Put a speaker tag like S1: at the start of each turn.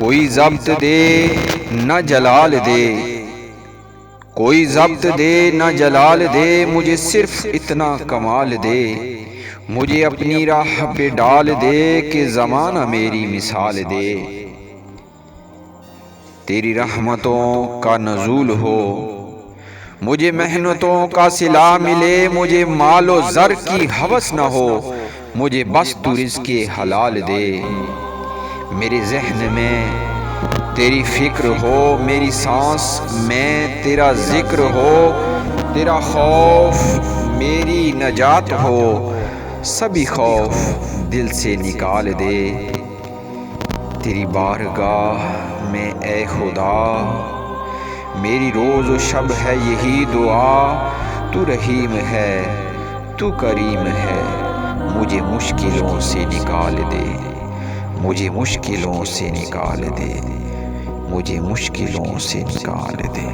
S1: کوئی ضبط دے نہ جلال دے، کوئی ضبط دے نہ جلال دے، مجھے صرف اتنا کمال دے، مجھے اپنی راہ پہ ڈال دے کہ زمانہ میری مثال دے۔ تیری رحمتوں کا نزول ہو، مجھے محنتوں کا صلہ ملے، مجھے مال و زر کی ہوس نہ ہو، مجھے بس تو رزق حلال دے۔ میرے ذہن میں تیری فکر ہو، میری سانس میں تیرا ذکر ہو، تیرا خوف میری نجات ہو، سبھی خوف دل سے نکال دے۔ تیری بارگاہ میں اے خدا میری روز و شب ہے یہی دعا، تو رحیم ہے تو کریم ہے، مجھے مشکلوں سے نکال دے، مجھے مشکلوں سے نکال دے، مجھے مشکلوں سے نکال دے۔